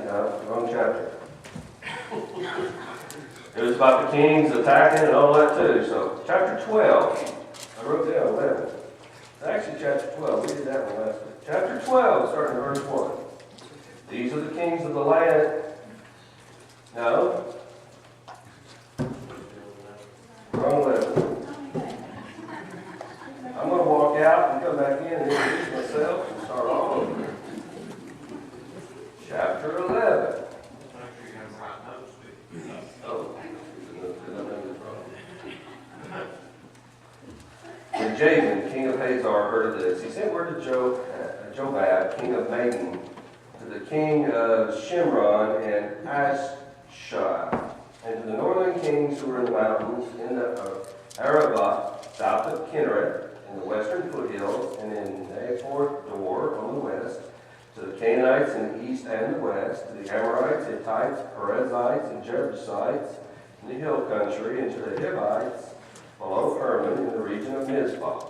no, wrong chapter. It was about the kings attacking and all that too. So chapter 12, I wrote down 11. It's actually chapter 12, we did that one last week. Chapter 12, starting in verse 1. These are the kings of the land. No. Wrong 11. I'm going to walk out and come back in and introduce myself and start all over. Chapter 11. Oh. When Jabin, king of Hazor, heard of this, he sent word to Jobab, king of Madon, to the king of Shimron and Ashshai, and to the northern kings who were in the mountains, in the Arabah, south of Kinneret, in the western foothills, and in Naphtali on the west, to the Canaanites in the east and the west, to the Amorites, Hittites, Perizzites, and Jebusites in the hill country, and to the Hivites below Hermon in the region of Mizpah.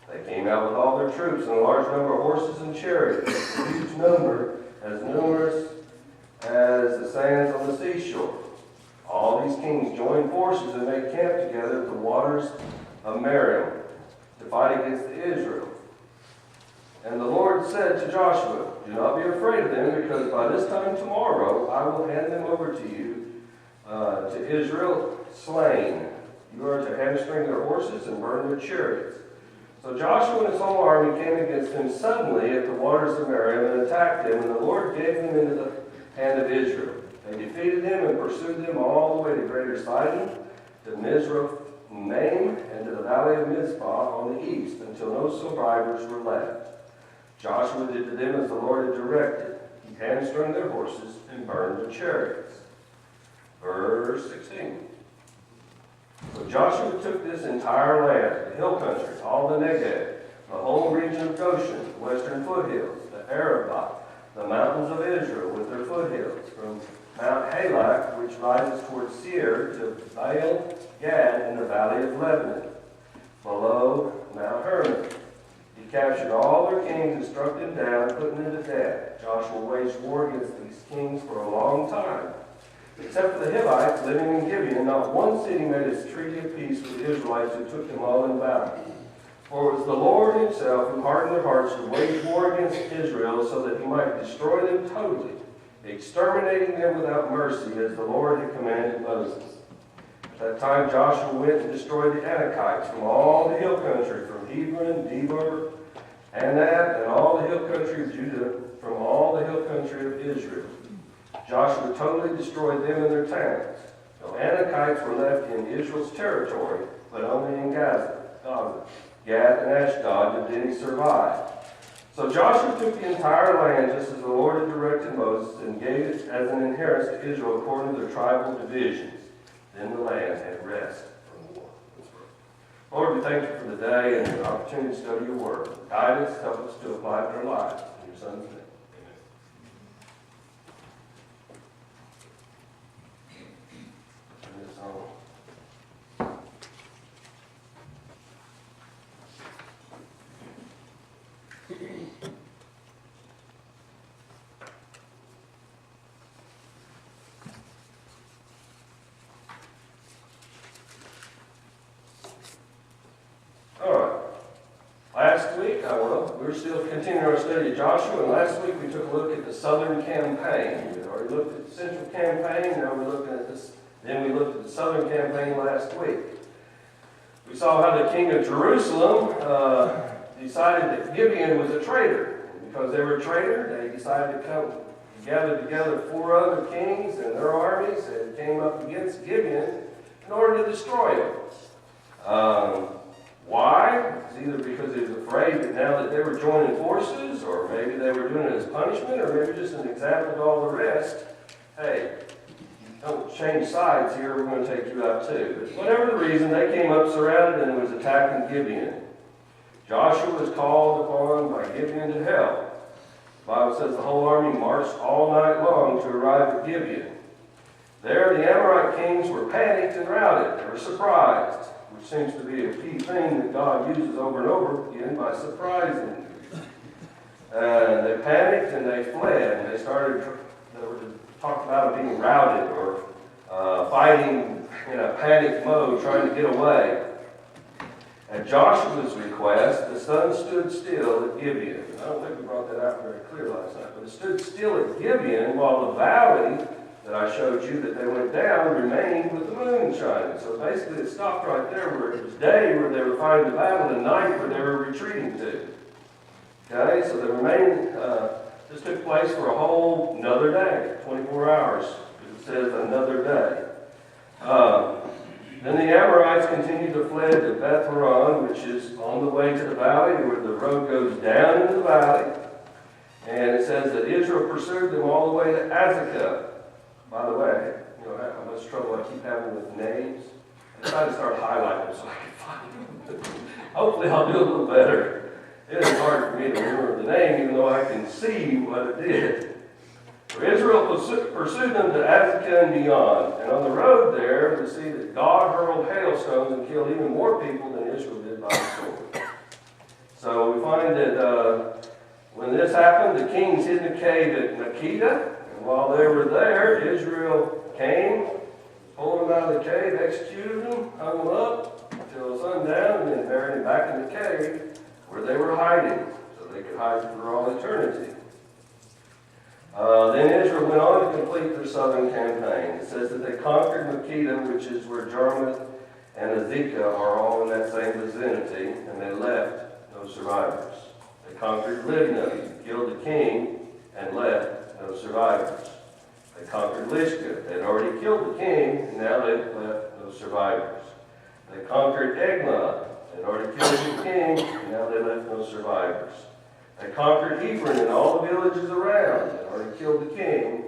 They came out with all their troops and a large number of horses and chariots, a huge number, as numerous as the sands on the seashore. All these kings joined forces and made camp together at the waters of Merim to fight against Israel. And the Lord said to Joshua, do not be afraid of them, because by this time tomorrow I will hand them over to you, to Israel slain. You are to hamstring their horses and burn their chariots. So Joshua and his whole army came against them suddenly at the waters of Merim and attacked them, and the Lord gave them into the hand of Israel. They defeated them and pursued them all the way to Greater Sidon, to Mizraim, and to the valley of Mizpah on the east, until no survivors were left. Joshua did to them as the Lord had directed. He hamstrung their horses and burned their chariots. Verse 16. So Joshua took this entire land, the hill country, all the Negev, the whole region of Goshen, the western foothills, the Arabah, the mountains of Israel with their foothills, from Mount Halak, which rises towards Seir, to Baal Gad in the valley of Lebanon, below Mount Hermon. He captured all their kings and struck them down, putting them to death. Joshua waged war against these kings for a long time. Except for the Hivites living in Gibeon, not one city made its treaty of peace with the Israelites, who took them all in battle. For it was the Lord himself who hardened their hearts to wage war against Israel, so that he might destroy them totally, exterminating them without mercy, as the Lord had commanded Moses. At that time Joshua went and destroyed the Anakites from all the hill country, from Hebron, Debir, Anab, and all the hill country of Judah, from all the hill country of Israel. Joshua totally destroyed them and their towns. No Anakites were left in Israel's territory, but only in Gaza, Gad, and Ashdod did any survive. So Joshua took the entire land, just as the Lord had directed Moses, and gave it as an inheritance to Israel according to their tribal divisions. Then the land had rest from war. Lord, we thank you for the day and the opportunity to study your word. Guide us, help us to apply it in our lives. In your Son's name. We're still continuing our study of Joshua, and last week we took a look at the southern campaign. We already looked at the central campaign, now we're looking at this, then we looked at the southern campaign last week. We saw how the king of Jerusalem decided that Gibeon was a traitor. And because they were a traitor, they decided to gather together 4 other kings and their armies and came up against Gibeon in order to destroy him. Why? It's either because he was afraid that now that they were joining forces, or maybe they were doing it as punishment, or maybe just an example to all the rest. Hey, don't change sides here, we're going to take you out too. But whatever the reason, they came up surrounded and was attacking Gibeon. Joshua was called upon by Gibeon to help. The Bible says the whole army marched all night long to arrive at Gibeon. There, the Amorite kings were panicked and routed. They were surprised, which seems to be a key thing that God uses over and over again by surprising. They panicked and they fled. And they were talked about them being routed or fighting in a panic mode, trying to get away. At Joshua's request, the sun stood still at Gibeon. I don't think we brought that out very clear last night, but it stood still at Gibeon while the valley that I showed you that they went down remained with the moon shining. So basically it stopped right there where it was day where they were fighting the battle and night where they were retreating to. Okay, so they remained, this took place for a whole another day, 24 hours. It says another day. Then the Amorites continued to flee to Beth Horon, which is on the way to the valley, where the road goes down into the valley. And it says that Israel pursued them all the way to Azekah. By the way, you know how much trouble I keep having with names. I try to start highlighting them so I can find them. Hopefully I'll do a little better. It is hard for me to remember the name, even though I can see what it did. For Israel pursued them to Azekah and beyond. And on the road there, we see that God hurled hailstones and killed even more people than Israel did by the sword. So we find that when this happened, the kings hid in a cave at Makkedah. And while they were there, Israel came, pulled them out of the cave, executed them, hung them up until sundown, and then buried them back in the cave where they were hiding, so they could hide for all eternity. Then Israel went on to complete their southern campaign. It says that they conquered Makkedah, which is where Jarmuth and Azekah are all in that same vicinity, and they left no survivors. They conquered Libnah, killed the king, and left no survivors. They conquered Lishka. They had already killed the king, and now they left no survivors. They conquered Eglon. They had already killed the king, and now they left no survivors. They conquered Hebron and all the villages around. They already killed the king,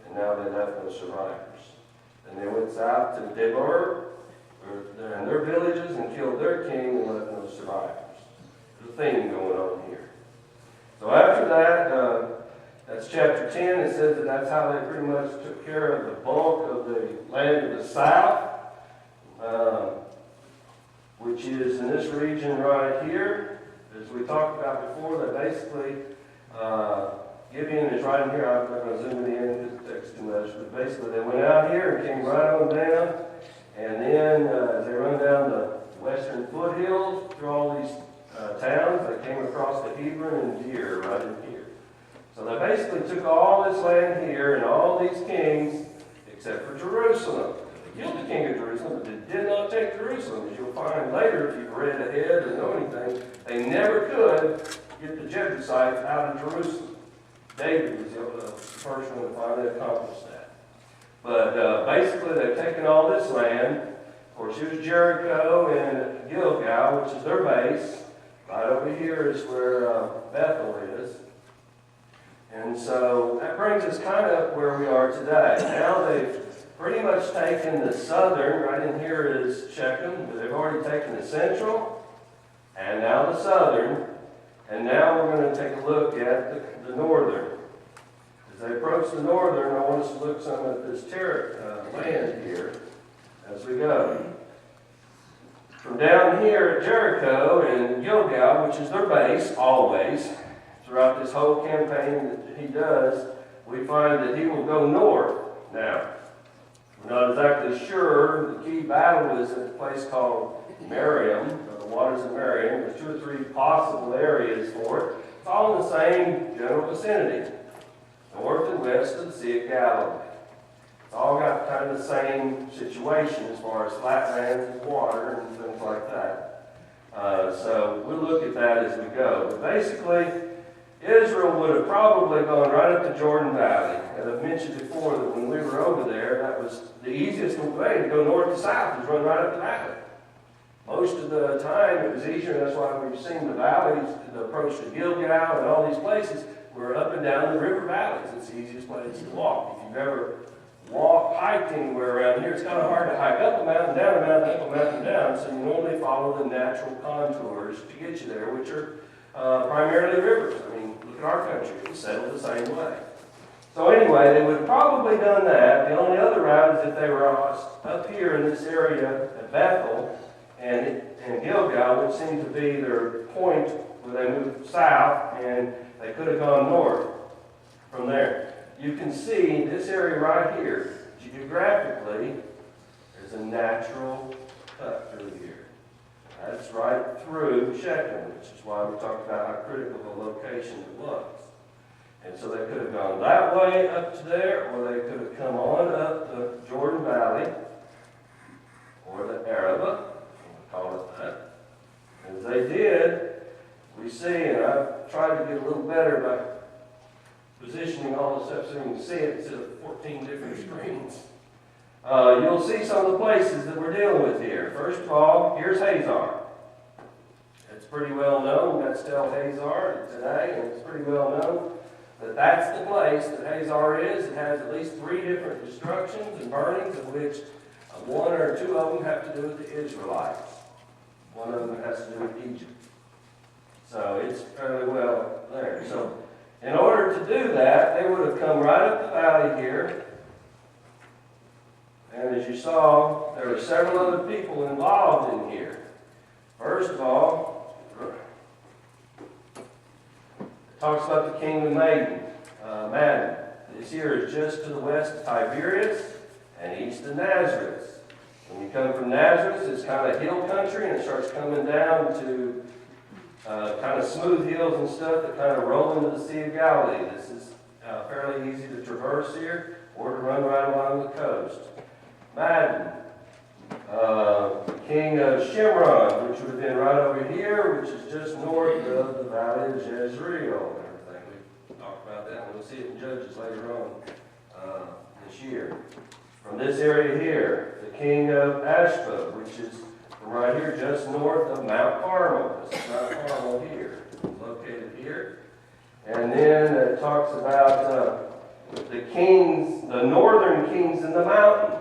and now they left no survivors. Then they went south to Debir and their villages and killed their king and left no survivors. There's a theme going on here. So after that, that's chapter 10. It says that that's how they pretty much took care of the bulk of the land of the south, which is in this region right here. As we talked about before, they basically, Gibeon is right in here. I'm not going to zoom it in because it takes too much. But basically, they went out here and came right on down. And then as they run down the western foothills through all these towns, they came across the Hebron and Deer right in here. So they basically took all this land here and all these kings except for Jerusalem. They killed the king of Jerusalem, but they did not take Jerusalem. As you'll find later, if you've read ahead or know anything, they never could get the Jebusites out of Jerusalem. David was the first one to finally accomplish that. But basically, they've taken all this land. Of course, here's Jericho and Gilgal, which is their base. Right over here is where Bethel is. And so that brings us kind of where we are today. Now they've pretty much taken the southern, right in here is Shechem, but they've already taken the central, and now the southern, and now we're going to take a look at the northern. As they approach the northern, I want us to look some at this land here as we go. From down here at Jericho and Gilgal, which is their base always, throughout this whole campaign that he does, we find that he will go north. Now, we're not exactly sure. The key battle is at a place called Mariam, or the waters of Mariam. There's 2 or 3 possible areas for it. It's all in the same general vicinity, north and west of the Sea of Galilee. It's all got kind of the same situation as far as flatlands and water and things like that. So we'll look at that as we go. But basically, Israel would have probably gone right up the Jordan Valley. As I've mentioned before, that when we were over there, that was the easiest way to go north to south, was run right up the valley. Most of the time it was easier, and that's why we've seen the valleys, the approach to Gilgal and all these places, were up and down the river valleys. It's the easiest place to walk. If you've ever hiked anywhere around here, it's kind of hard to hike up a mountain, down a mountain, up a mountain, down, so you normally follow the natural contours to get you there, which are primarily rivers. I mean, look at our country. It's settled the same way. So anyway, they would have probably done that. The only other route is if they were up here in this area at Bethel and Gilgal, which seemed to be their point where they moved south, and they could have gone north from there. you can see this area right here, geographically, there's a natural cut through here. That's right through Shechem, which is why we talked about how critical the location it was. And so they could have gone that way up to there, or they could have come on up the Jordan Valley, or the Arabah, we'll call it that. As they did, we see, and I've tried to get a little better by positioning all this up so you can see it instead of 14 different screens. You'll see some of the places that we're dealing with here. First of all, here's Hazor. It's pretty well known. That's still Hazor today, and it's pretty well known that that's the place that Hazor is. It has at least 3 different destructions and burnings, of which 1 or 2 of them have to do with the Israelites. 1 of them has to do with Egypt. So it's fairly well there. So in order to do that, they would have come right up the valley here. And as you saw, there were several other people involved in here. First of all, it talks about the king of Madden. This here is just to the west of Tiberias and east of Nazareth. When you come from Nazareth, it's kind of hill country, and it starts coming down to kind of smooth hills and stuff that kind of roll into the Sea of Galilee. This is fairly easy to traverse here or to run right along the coast. Madden, king of Shimron, which would have been right over here, which is just north of the valley of Jezreel and everything. We talked about that, and we'll see it in Judges later on this year. From this area here, the king of Ashba, which is from right here just north of Mount Carmel. This is Mount Carmel here, located here. And then it talks about the kings, the northern kings in the mountain.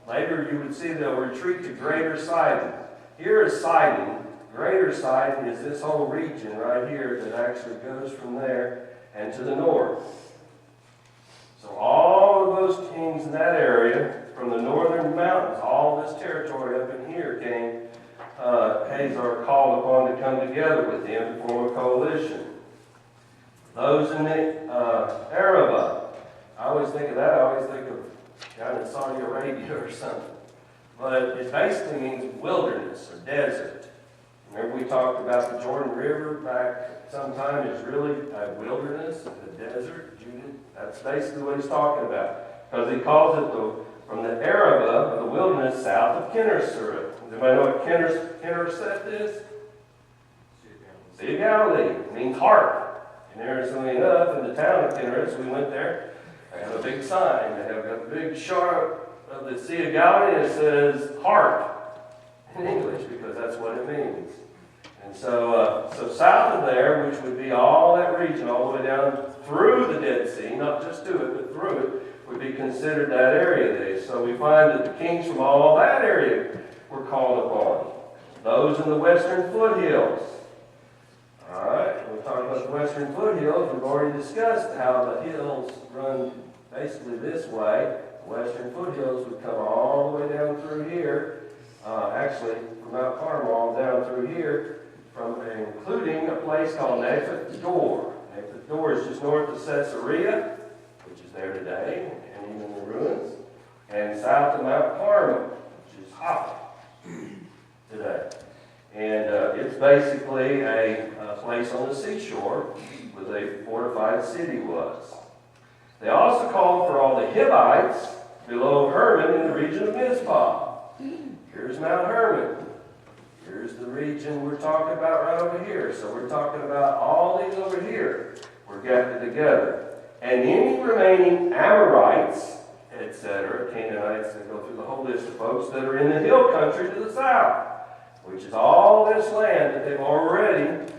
Later you would see they'll retreat to Greater Sidon. Here is Sidon. Greater Sidon is this whole region right here that actually goes from there and to the north. So all of those kings in that area, from the northern mountains, all this territory up in here came, Hazor called upon to come together with him to form a coalition. Those in the Arabah, I always think of that, I always think of down in Saudi Arabia or something. But it basically means wilderness or desert. Remember we talked about the Jordan River back sometime is really a wilderness, a desert. That's basically what he's talking about. Because he calls it from the Arabah, or the wilderness, south of Kinnerseth. Does anybody know what Kinnerseth is? Sea of Galilee. It means heart. Interestingly enough, in the town of Kinnerseth, we went there. They have a big sign. They have a big chart of the Sea of Galilee that says heart in English, because that's what it means. And so south of there, which would be all that region, all the way down through the Dead Sea, not just to it, but through it, would be considered that area there. So we find that the kings from all that area were called upon. Those in the western foothills. All right, we're talking about the western foothills. We've already discussed how the hills run basically this way. The western foothills would come all the way down through here. Actually, from Mount Carmel down through here, including a place called Naphtha Dor. Naphtha Dor is just north of Caesarea, which is there today, and even the ruins, and south of Mount Carmel, which is Hawkins today. And it's basically a place on the seashore where the fortified city was. They also called for all the Hivites below Hermon in the region of Mizpah. Here's Mount Hermon. Here's the region we're talking about right over here. So we're talking about all these over here were gathered together. And any remaining Amorites, etc., Canaanites, that go through the whole list of folks that are in the hill country to the south, which is all this land that they've already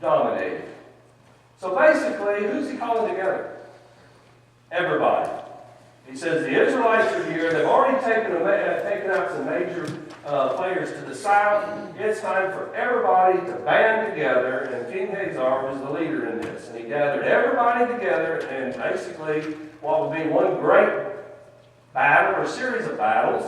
dominated. So basically, who's he calling together? Everybody. He says the Israelites are here. They've already taken out some major players to the south. It's time for everybody to band together, and King Hazor was the leader in this. And he gathered everybody together, and basically what would be one great battle or series of battles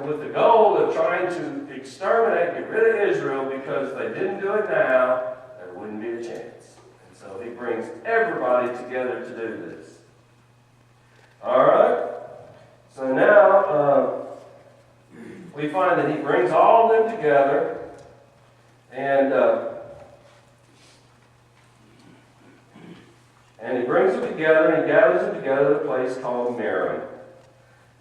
with the goal of trying to exterminate, get rid of Israel, because if they didn't do it now, there wouldn't be a chance. And So he brings everybody together to do this. All right? So now we find that he brings all of them together, and he brings them together and he gathers them together at a place called Merrim.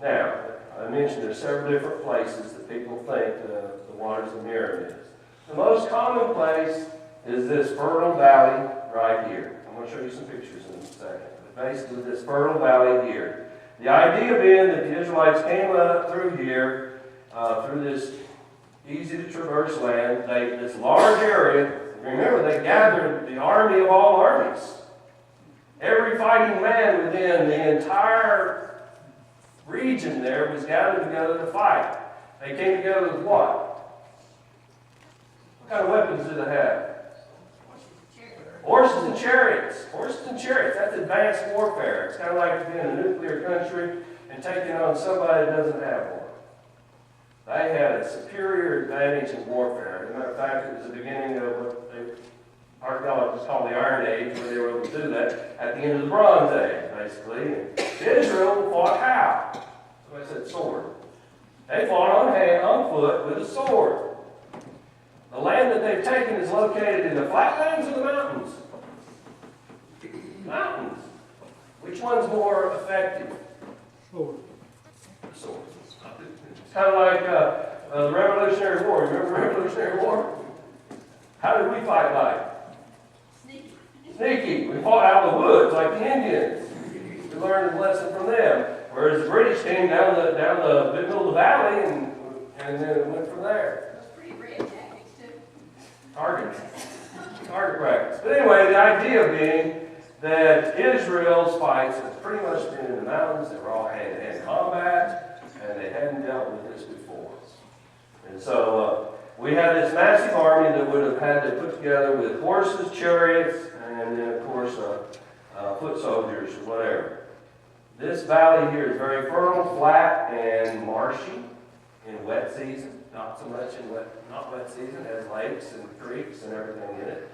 Now, I mentioned there's several different places that people think the waters of Merrim is. The most common place is this fertile valley right here. I'm going to show you some pictures in a second. But basically, this fertile valley here. The idea being that the Israelites came up through here, through this easy-to-traverse land. This large area, remember, they gathered the army of all armies. Every fighting man within the entire region there was gathered together to fight. They came together with what? What kind of weapons did they have? Horses and chariots. Horses and chariots. That's advanced warfare. It's kind of like being a nuclear country and taking on somebody that doesn't have one. They had a superior advantage in warfare. As a matter of fact, it was the beginning of what archaeologists call the Iron Age, where they were able to do that at the end of the Bronze Age, basically. And Israel fought how? Somebody said sword. They fought on foot with a sword. The land that they've taken is located in the flatlands or the mountains? Mountains. Which one's more effective? Sword. The sword. It's kind of like the Revolutionary War. Remember the Revolutionary War? How did we fight like? Sneaky. We fought out in the woods like the Indians. We learned a lesson from them. Whereas the British came down the middle of the valley and then it went from there. That's pretty brave tactics too. Target practice. But anyway, the idea being that Israel's fights have pretty much been in the mountains. They were all hand-to-hand combat, and they hadn't dealt with this before. And so we had this massive army that would have had to put together with horses, chariots, and then, of course, foot soldiers or whatever. This valley here is very fertile, flat, and marshy in wet season. Not so much in not wet season. It has lakes and creeks and everything in it.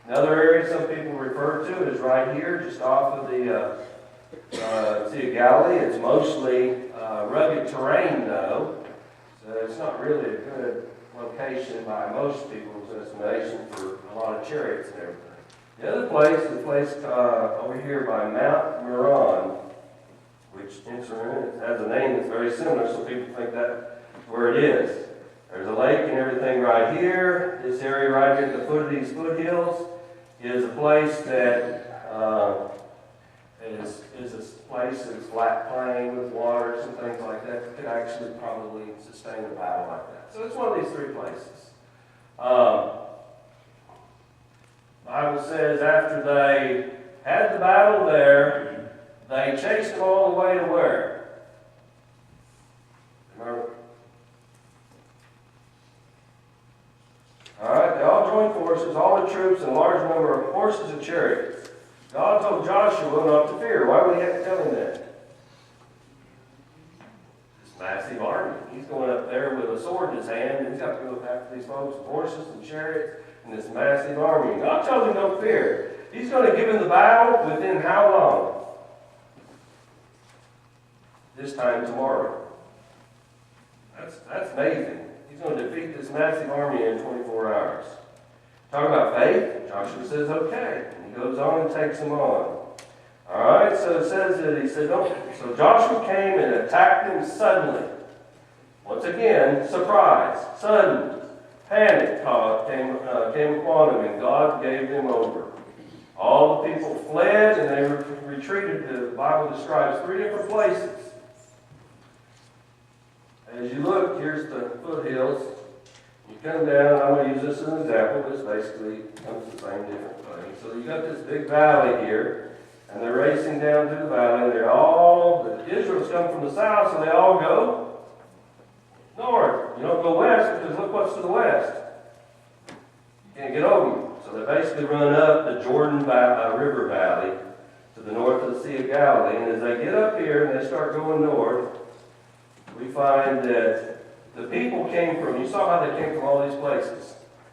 Another area some people refer to is right here, just off of the Sea of Galilee. It's mostly rugged terrain, though, so it's not really a good location by most people's estimation for a lot of chariots and everything. The other place is a place over here by Mount Meron, which has a name that's very similar, so people think that's where it is. There's a lake and everything right here. This area right here at the foot of these foothills is a place that is a place that's flat plain with waters and things like that that could actually probably sustain a battle like that. So it's one of these three places. Bible says after they had the battle there, they chased them all the way to where? Remember? All right, they all joined forces, all the troops, and a large number of horses and chariots. God told Joshua not to fear. Why would he have to tell him that? This massive army. He's going up there with a sword in his hand, and he's got to go after these folks with horses and chariots and this massive army. God tells him don't fear. He's going to give him the battle within how long? This time tomorrow. That's amazing. He's going to defeat this massive army in 24 hours. Talking about faith, Joshua says, okay. And he goes on and takes them on. All right, so it says that he said, no. So Joshua came and attacked them suddenly. Once again, surprise, sudden, panic came upon them, and God gave them over. All the people fled, and they retreated. The Bible describes 3 different places. As you look, here's the foothills. You come down, I'm going to use this as an example, but it's basically comes to the same different thing. So you got this big valley here, and they're racing down through the valley. Israel's come from the south, so they all go north. You don't go west, because look what's to the west. You can't get over them. So they basically run up the Jordan River Valley to the north of the Sea of Galilee. And as they get up here and they start going north, we find that the people came from, you saw how they came from all these places.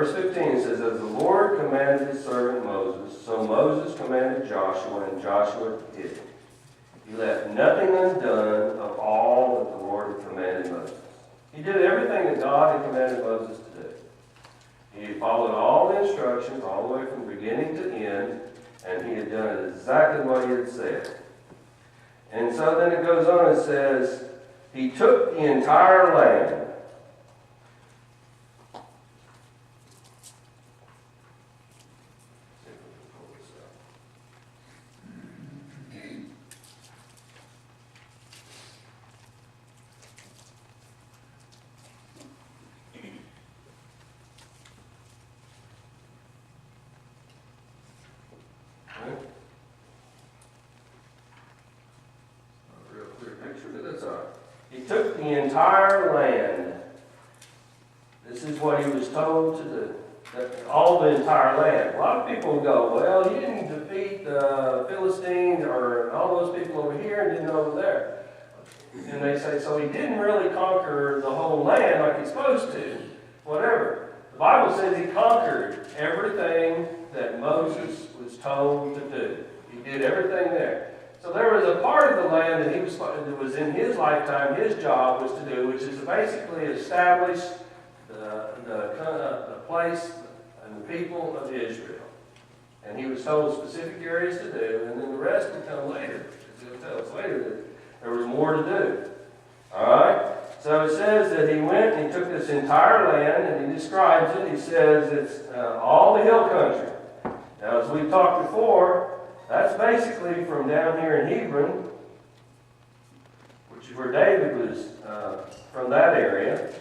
Verse 15 says, as the Lord commanded his servant Moses, so Moses commanded Joshua, and Joshua did it. He left nothing undone of all that the Lord had commanded Moses. He did everything that God had commanded Moses to do. He followed all the instructions all the way from beginning to end, and he had done exactly what he had said. And so then it goes on and says, he took the entire land. He took the entire land. This is what he was told to do. All the entire land. A lot of people go, well, he didn't defeat the Philistines or all those people over here and didn't over there. And they say, so he didn't really conquer the whole land like he's supposed to. Whatever. The Bible says he conquered everything that Moses was told to do. He did everything there. So there was a part of the land that was in his lifetime, his job was to do, which is to basically establish the place and the people of Israel. And he was told specific areas to do, and then the rest would come later. He'll tell us later that there was more to do. All right? So it says that he went and he took this entire land, and he describes it. He says it's all the hill country. Now, as we've talked before, that's basically from down here in Hebron, which is where David was from that area,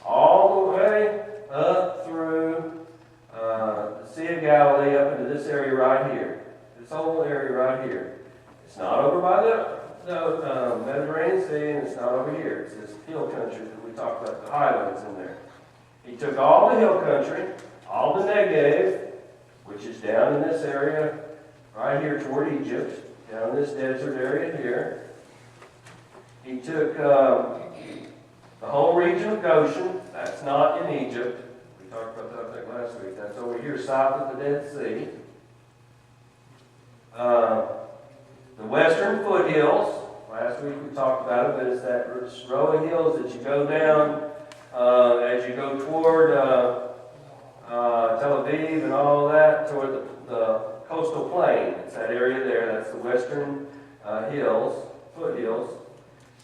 all the way up through the Sea of Galilee up into this area right here. This whole area right here. It's not over by the Mediterranean Sea, and it's not over here. It's this hill country that we talked about, the highlands in there. He took all the hill country, all the Negev, which is down in this area right here toward Egypt, down this desert area here. He took the whole region of Goshen. That's not in Egypt. We talked about that, I think, last week. That's over here south of the Dead Sea. The western foothills. Last week we talked about it, but it's that row of hills that you go down as you go toward Tel Aviv and all that, toward the coastal plain. It's that area there. That's the western foothills.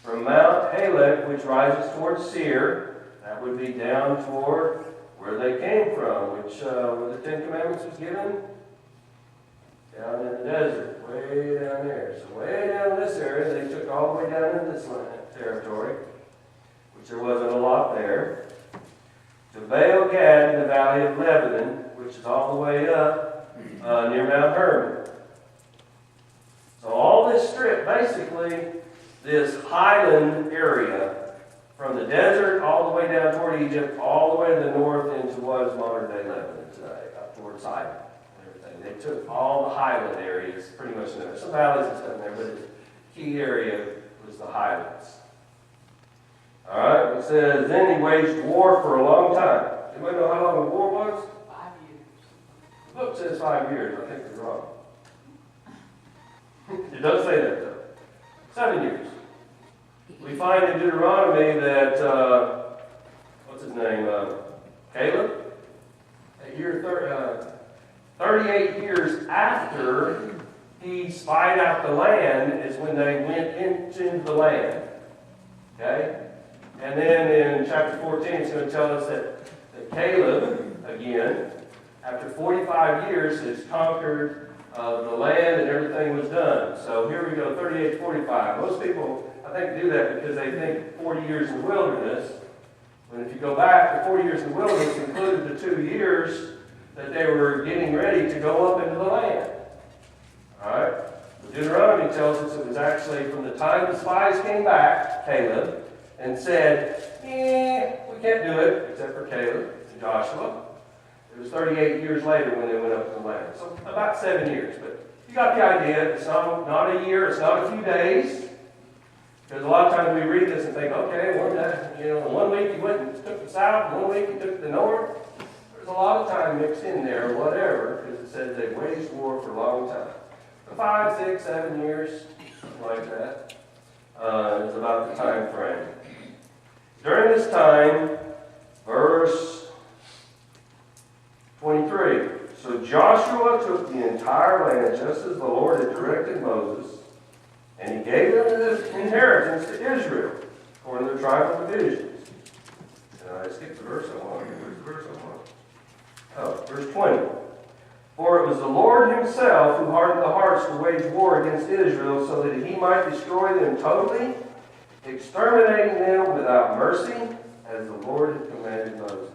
From Mount Halek, which rises toward Seir, that would be down toward where they came from, which where the Ten Commandments was given, down in the desert, way down there. So way down in this area, they took all the way down in this territory, which there wasn't a lot there, to Baal Gad in the valley of Lebanon, which is all the way up near Mount Hermon. So all this strip, basically, this highland area, from the desert all the way down toward Egypt, all the way to the north into what is modern-day Lebanon today, up towards Sidon and everything. They took all the highland areas, pretty much. There's some valleys and stuff in there, but the key area was the highlands. All right, it says, then he waged war for a long time. Anybody know how long the war was? 5 years. The book says 5 years. I think they're wrong. It does say that, though. 7 years. We find in Deuteronomy that, what's his name? Caleb? 38 years after he spied out the land is when they went into the land. Okay? And then in chapter 14, it's going to tell us that Caleb, again, after 45 years, has conquered the land and everything was done. So here we go, 38 to 45. Most people, I think, do that because they think 40 years in the wilderness. But if you go back, the 40 years in the wilderness included the 2 years that they were getting ready to go up into the land. All right? Deuteronomy tells us it was actually from the time the spies came back, Caleb, and said, we can't do it, except for Caleb and Joshua. It was 38 years later when they went up to the land. So about 7 years. But you got the idea. It's not a year. It's not a few days. Because a lot of times we read this and think, okay, one week he went and took the south, 1 week he took the north. There's a lot of time mixed in there, whatever, because it says they waged war for a long time. 5, 6, 7 years, something like that. Is about the time frame. During this time, verse 23. So Joshua took the entire land just as the Lord had directed Moses, and he gave them this inheritance to Israel, according to the tribal divisions. And I skipped the verse I want. Where's the verse I want? Oh, verse 20. For it was the Lord himself who hardened the hearts to wage war against Israel, so that he might destroy them totally, exterminating them without mercy, as the Lord had commanded Moses.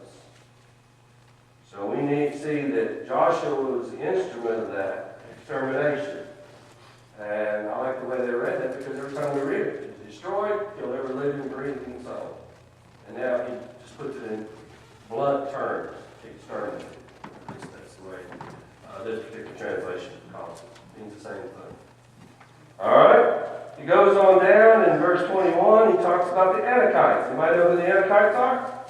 So we need to see that Joshua was the instrument of that extermination. And I like the way they read that, because every time we read it, it's destroyed, kill every living, breathing soul. And now he just puts it in blunt terms, exterminated. At least that's the way this particular translation calls it. It means the same thing. All right. He goes on down in verse 21. He talks about the Anakites. Anybody know who the Anakites are?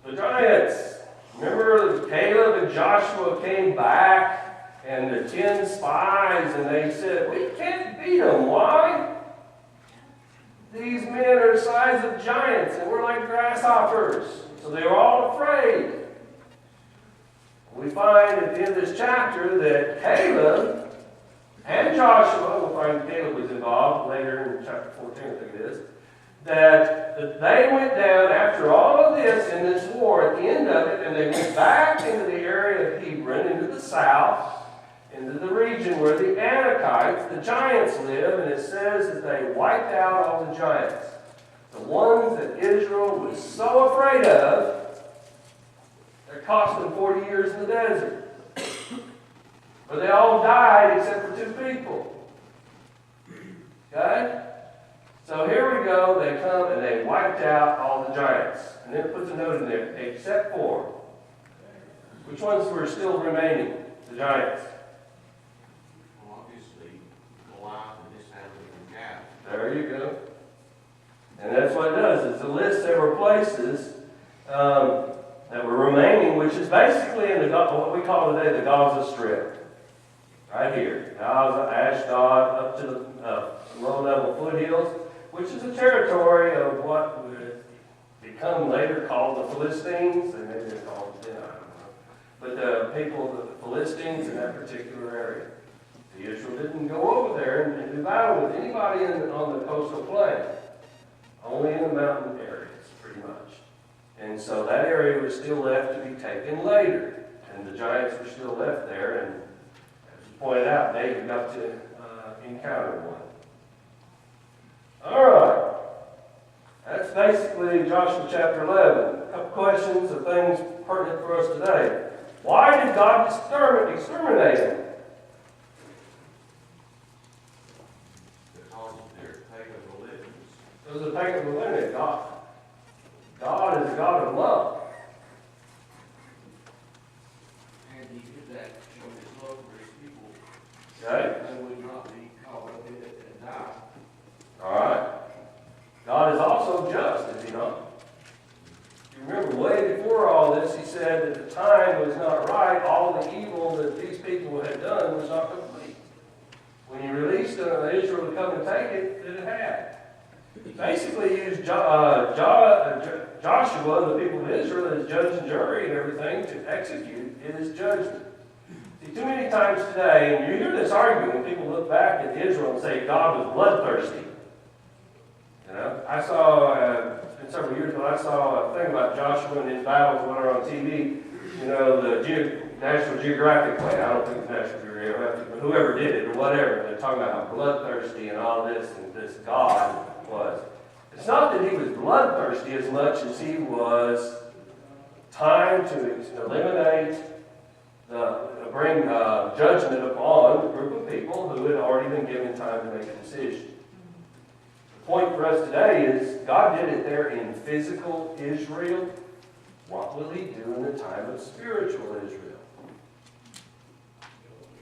The giants. Remember Caleb and Joshua came back and the 10 spies, and they said, we can't beat them. Why? These men are the size of giants and we're like grasshoppers. So they were all afraid. We find at the end of this chapter that Caleb and Joshua, we'll find Caleb was involved later in chapter 14, I think it is, that they went down after all of this in this war at the end of it, and they went back into the area of Hebron, into the south, into the region where the Anakites, the giants, live, and it says that they wiped out all the giants. The ones that Israel was so afraid of, it cost them 40 years in the desert. But they all died except for 2 people. Okay? So here we go. They come and they wiped out all the giants. And then it puts a note in there, except for. Which ones were still remaining? The giants. Well, obviously, Goliath and his family and Gath. There you go. And that's what it does. It's a list several places that were remaining, which is basically in the what we call today the Gaza Strip. Right here. Gaza, Ashdod, up to the low-level foothills, which is a territory of what would become later called the Philistines. They may be called, I don't know. But the people, the Philistines in that particular area. The Israel didn't go over there and do battle with anybody on the coastal plain. Only in the mountain areas, pretty much. And so that area was still left to be taken later. And the giants were still left there. And as you pointed out, David got to encounter one. All right. That's basically Joshua chapter 11. A couple questions of things pertinent for us today. Why did God exterminate them? Because of their pagan religions. Because of the pagan religion. God is a God of love. And he did that to show his love for his people. Okay? They would not be caught up in it and die. All right. God is also just, is he not? You remember way before all this, he said that the time was not right. All the evil that these people had done was not complete. When he released Israel to come and take it, it had. Basically, he used Joshua and the people of Israel as judge and jury and everything to execute his judgment. See, too many times today, and you hear this argument when people look back at Israel and say God was bloodthirsty. You know, I saw, it's been several years ago, I saw a thing about Joshua and his battles when they were on TV. You know, the National Geographic way. I don't think it's National Geographic, but whoever did it or whatever, they're talking about how bloodthirsty and all this and this God was. It's not that he was bloodthirsty as much as he was trying to eliminate bring judgment upon a group of people who had already been given time to make a decision. The point for us today is God did it there in physical Israel. What will he do in the time of spiritual Israel?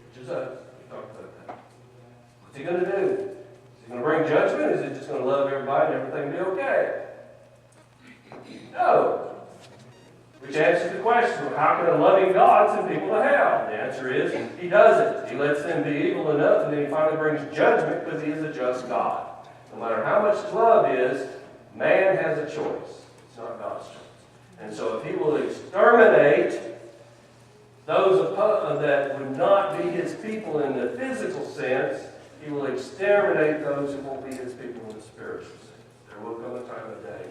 Which is us. We talked about that. What's he going to do? Is he going to bring judgment? Is he just going to love everybody and everything be okay? No. Which answers the question, how can a loving God send people to hell? The answer is, he doesn't. He lets them be evil enough, and then he finally brings judgment because he is a just God. No matter how much love is, man has a choice. It's not God's choice. And so if he will exterminate those that would not be his people in the physical sense, he will exterminate those who won't be his people in the spiritual sense. There will come a time of day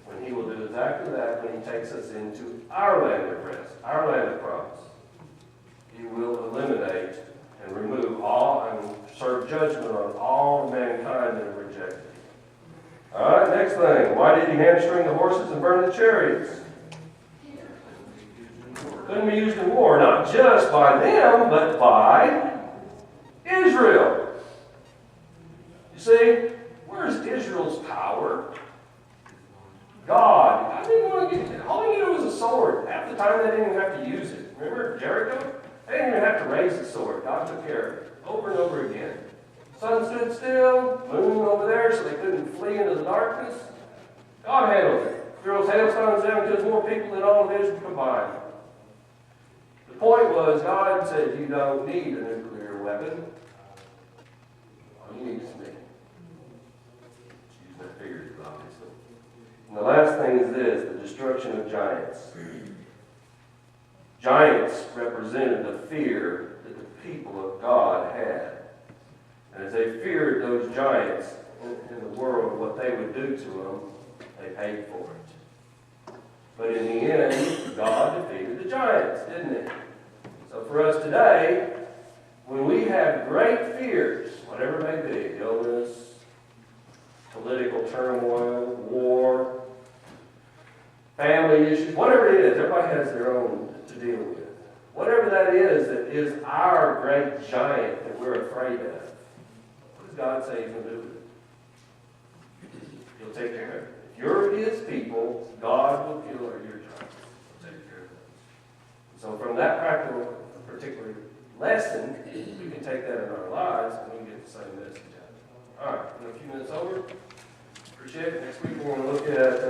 when he will do exactly that, when he takes us into our land of rest, our land of promise. He will eliminate and remove all and serve judgment on all mankind that have rejected him. All right, next thing. Why did he hamstring the horses and burn the chariots? Couldn't be used in war, not just by them, but by Israel. You see, where's Israel's power? God. I didn't want to get it. All he needed was a sword. Half the time they didn't even have to use it. Remember Jericho? They didn't even have to raise the sword. God took care of it over and over again. Sun stood still, moon over there so they couldn't flee into the darkness. God handled it. Throws hailstones down and kills more people than all of Israel combined. The point was, God said, you don't need a nuclear weapon. All you need is me. Use that figuratively, obviously. And the last thing is this, the destruction of giants. Giants represented the fear that the people of God had. And as they feared those giants in the world, what they would do to them, they paid for it. But in the end, God defeated the giants, didn't he? So for us today, when we have great fears, whatever it may be, illness, political turmoil, war, family issues, whatever it is, everybody has their own to deal with. Whatever that is our great giant that we're afraid of. What does God say he's going to do with it? He'll take care of it. If you're his people, God will kill your giants. He'll take care of it. So from that practical, particular lesson, we can take that in our lives and we can get the same message out of it. All right, in a few minutes over. Appreciate it. Next week we're going to look at